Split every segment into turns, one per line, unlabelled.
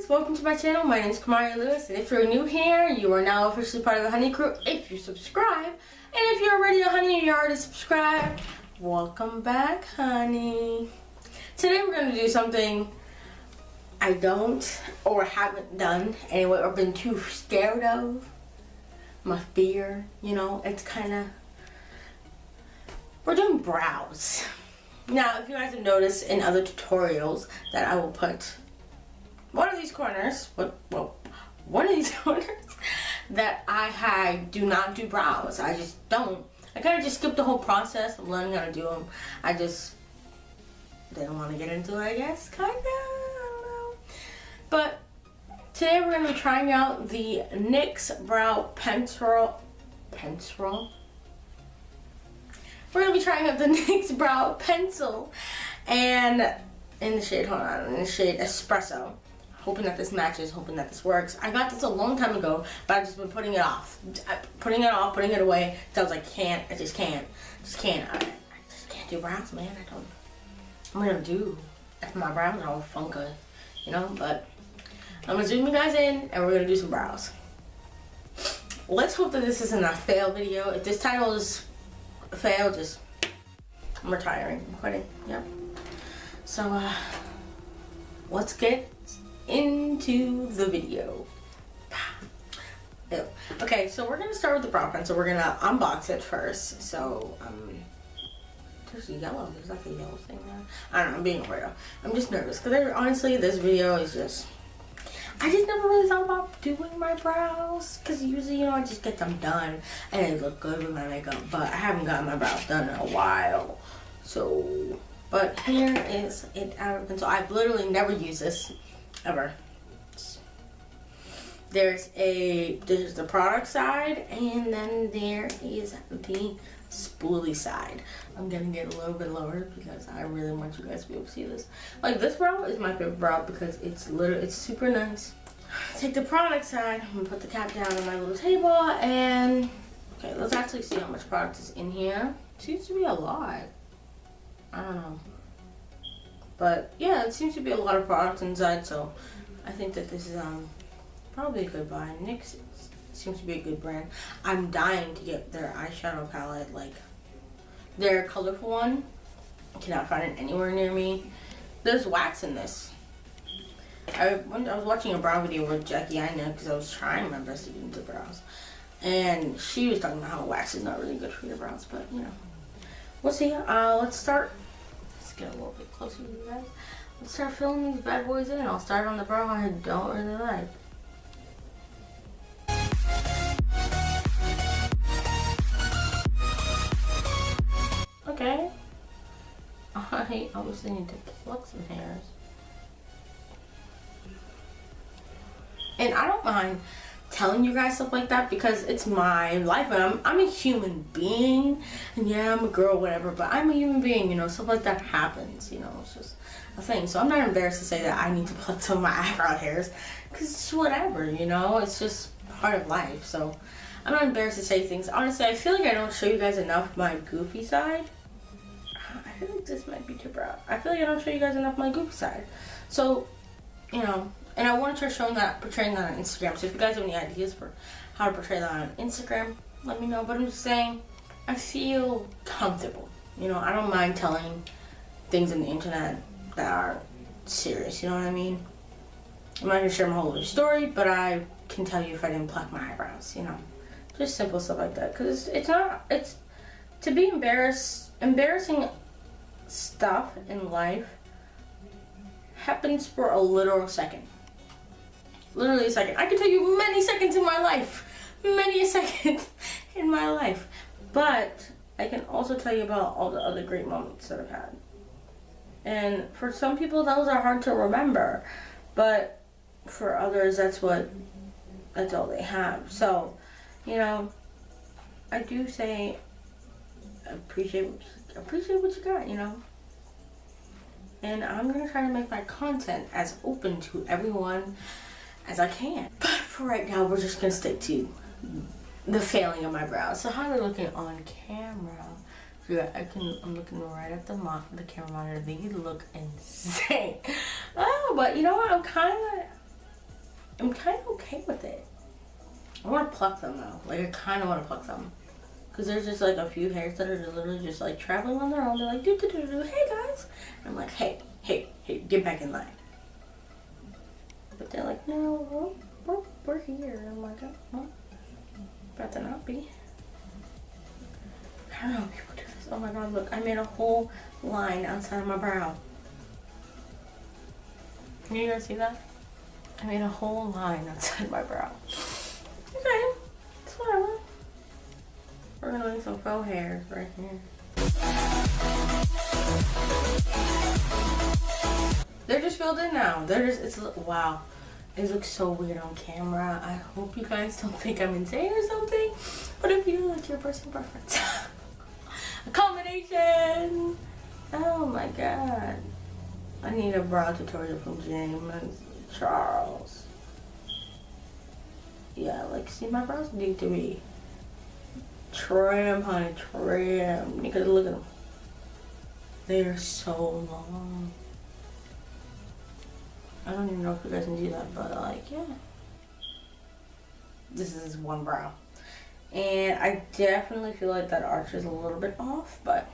welcome to my channel. My name is Kamaria and if you're new here, you are now officially part of the Honey Crew if you subscribe. And if you're already a honey and you already subscribed, welcome back, honey. Today we're going to do something I don't or haven't done anyway or been too scared of. My fear, you know, it's kind of... We're doing brows. Now, if you guys have noticed in other tutorials that I will put one of these corners that I do not do brows. I just don't. I kind of just skipped the whole process of learning how to do them. I just didn't want to get into it, I guess. Kind of. I don't know. But today we're going to be trying out the NYX Brow Pencil. We're going to be trying out the NYX Brow Pencil. And in the shade, hold on, in the shade Espresso. Hoping that this matches, hoping that this works. I got this a long time ago, but I've just been putting it off. Putting it away. So I was like, I just can't do brows, man. I'm gonna do if my brows are all funky, you know, but I'm gonna zoom you guys in and we're gonna do some brows. Let's hope that this isn't a fail video. If this title is a fail, I'm retiring. I'm quitting. Yep. So let's get into the video. Ew. Okay, so we're gonna start with the brow pencil. We're gonna unbox it first. So there's a yellow. There's like a yellow thing there. I don't know. I'm being weirdo. I'm just nervous because honestly, this video is just. I just never really thought about doing my brows because usually, you know, I just get them done and they look good with my makeup. But I haven't gotten my brows done in a while. So, but here is it out of pencil. I've literally never used this. Ever. There's the product side and then there is the spoolie side. I'm gonna get a little bit lower because I really want you guys to be able to see this. Like this brow is my favorite brow because it's super nice. Take the product side, I'm gonna put the cap down on my little table and okay, let's actually see how much product is in here. It seems to be a lot. I don't know. But yeah, it seems to be a lot of product inside, so I think that this is probably a good buy. NYX seems to be a good brand. I'm dying to get their eyeshadow palette, like their colorful one. I cannot find it anywhere near me. There's wax in this. I was watching a brow video with Jackie Aina because I was trying my best to get into brows, and she was talking about how wax is not really good for your brows, but you know, we'll see. Let's start. Get a little bit closer to you guys. Let's start filling these bad boys in. I'll start on the brow I don't really like. Okay. I obviously need to pluck some hairs. And I don't mind telling you guys stuff like that because it's my life and I'm a human being, and yeah, I'm a girl, whatever, but I'm a human being, you know, stuff like that happens, you know, it's just a thing. So I'm not embarrassed to say that I need to pluck some of my eyebrow hairs because it's whatever, you know, it's just part of life. So I'm not embarrassed to say things. Honestly, I feel like I don't show you guys enough my goofy side. I feel like this might be too broad. I feel like I don't show you guys enough my goofy side. So, you know, and I want to try portraying that on Instagram. So if you guys have any ideas for how to portray that on Instagram, let me know. But I'm just saying, I feel comfortable. You know, I don't mind telling things on the internet that are serious. You know what I mean? I'm not going to share my whole life story, but I can tell you if I didn't pluck my eyebrows. You know, just simple stuff like that. Because it's to be embarrassing stuff in life happens for a literal second. Literally a second. I can tell you many seconds in my life. Many a second in my life. But I can also tell you about all the other great moments that I've had. And for some people those are hard to remember. But for others that's all they have. So, you know, I do say appreciate what you got, you know. And I'm gonna try to make my content as open to everyone as I can. But for right now, we're just gonna stick to the failing of my brows. So how are they looking on camera? Yeah, I'm looking right at the camera monitor. They look insane. Oh, but you know what? I'm kind of I'm kind of okay with it. I want to pluck them though. Like, I kind of want to pluck them. Because there's just like a few hairs that are literally just like traveling on their own. They're like, do, do, do, do, hey guys. And I'm like, hey, hey, hey, get back in line. But they're like, no, we're here. I'm like, oh, well, about to not be. I don't know, people do this. Oh my god, look, I made a whole line outside of my brow. Can you guys see that? I made a whole line outside of my brow. Okay, it's whatever. We're gonna make some faux hairs right here. They're just filled in now. Wow. It looks so weird on camera. I hope you guys don't think I'm insane or something. But if you do, it's your personal preference. A combination. Oh my god. I need a brow tutorial from James and Charles. Yeah, like, see, my brows need to be trim, honey, trim. Because look at them. They're so long. I don't even know if you guys can see that, but like, yeah. This is one brow. And I definitely feel like that arch is a little bit off, but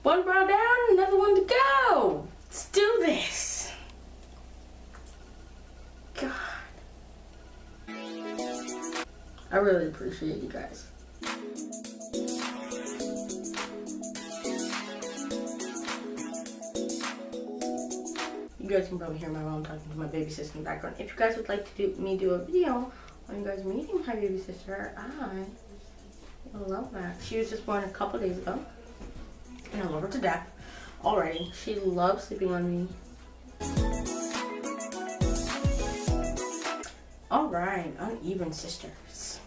one brow down, another one to go. Let's do this. God. I really appreciate you guys. You guys can probably hear my mom talking to my baby sister in the background. If you guys would like to do a video on you guys meeting my baby sister, I love that. She was just born a couple days ago, and I love her to death already. She loves sleeping on me. Alright, uneven sisters.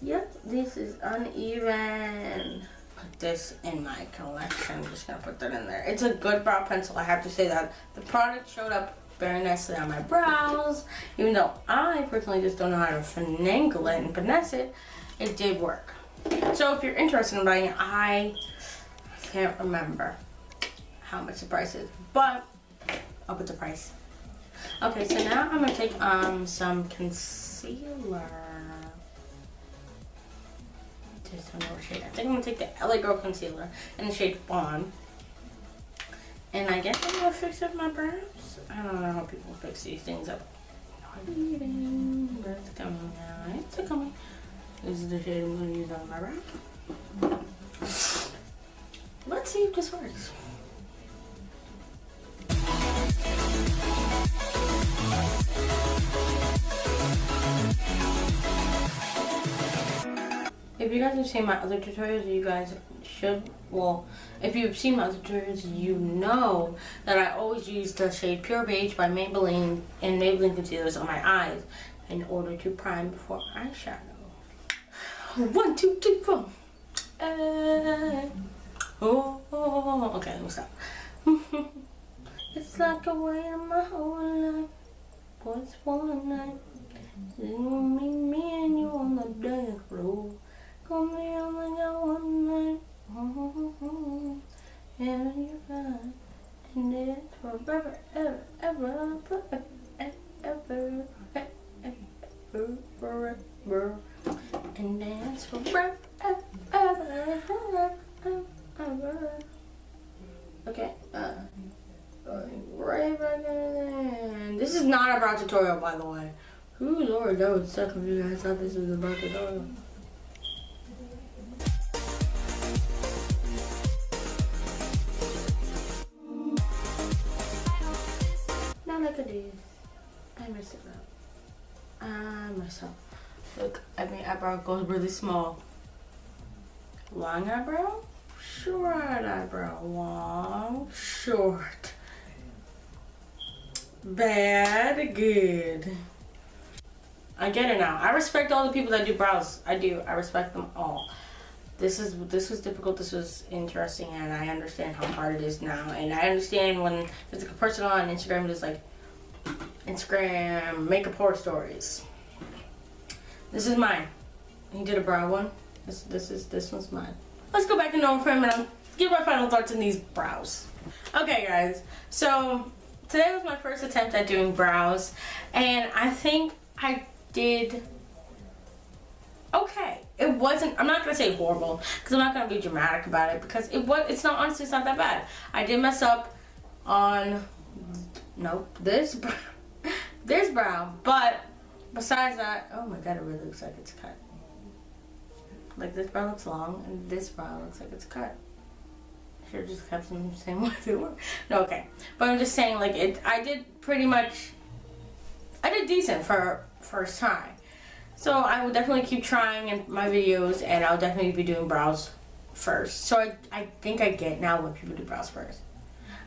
Yep, this is uneven. Put this in my collection. I'm just gonna put that in there. It's a good brow pencil, I have to say that. The product showed up very nicely on my brows. Even though I personally just don't know how to finagle it and finesse it, it did work. So if you're interested in buying it, I can't remember how much the price is, but I'll put the price. Okay, so now I'm gonna take some concealer. Just don't know what shade. I think I'm gonna take the LA Girl concealer in the shade Fawn. And I guess I'm gonna fix up my brows. I don't know how people fix these things up. But it's coming now. It's coming. This is the shade I'm gonna use on my brow. Let's see if this works. If you guys have seen my other tutorials, you guys should, well, if you've seen my other tutorials, you know that I always use the shade Pure Beige by Maybelline and Maybelline concealers on my eyes in order to prime before eyeshadow. 1, 2, 3, 4. Okay, let me stop. It's like a way of my whole life. What's one night? Me and you on the dance floor. Come here, only got one night. And you're gone. And it's forever, ever, ever, forever, ever, forever. And dance forever, ever, ever. Okay, right back in. This is not a brow tutorial, by the way. Ooh, Lord, that would suck if you guys thought this was a brow tutorial. Now look at this. I messed it up. I messed up. Look, I mean, eyebrow goes really small. Long eyebrow, short eyebrow, long, short. Bad, good. I get it now. I respect all the people that do brows. I do. I respect them all. This was difficult. This was interesting, and I understand how hard it is now. And I understand when there's like a person on Instagram that's like Instagram makeup horror stories. This is mine. He did a brow one. This one's mine. Let's go back to normal for a minute. Give my final thoughts on these brows. Okay, guys. So today was my first attempt at doing brows, and I think I did okay. It wasn't, I'm not gonna say horrible, because I'm not gonna be dramatic about it, because it's not, honestly, it's not that bad. I did mess up on, nope, this brow, but besides that, oh my god, it really looks like it's cut. Like, this brow looks long, and this brow looks like it's cut. Should have just kept them the same way they were. No, okay. But I'm just saying, like, I did decent for first try. So I will definitely keep trying in my videos, and I'll definitely be doing brows first. So I think I get now when people do brows first.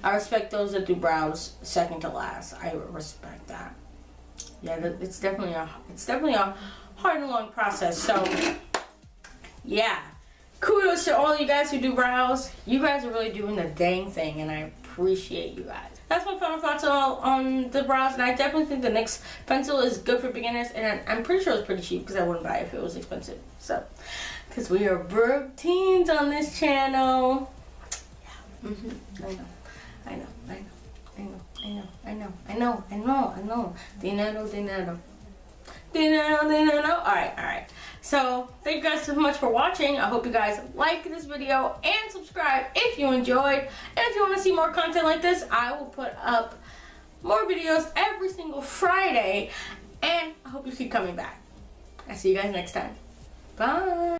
I respect those that do brows second to last. I respect that. Yeah, it's definitely a hard and long process. So yeah, kudos to all you guys who do brows. You guys are really doing the dang thing, and I appreciate you guys. That's my final thoughts on the brows, and I definitely think the NYX pencil is good for beginners, and I'm pretty sure it's pretty cheap because I wouldn't buy it if it was expensive. So, because we are broke teens on this channel. Yeah, I know. Dinero. Alright. So, thank you guys so much for watching. I hope you guys like this video and subscribe if you enjoyed. And if you want to see more content like this, I will put up more videos every single Friday. And I hope you keep coming back. I'll see you guys next time. Bye.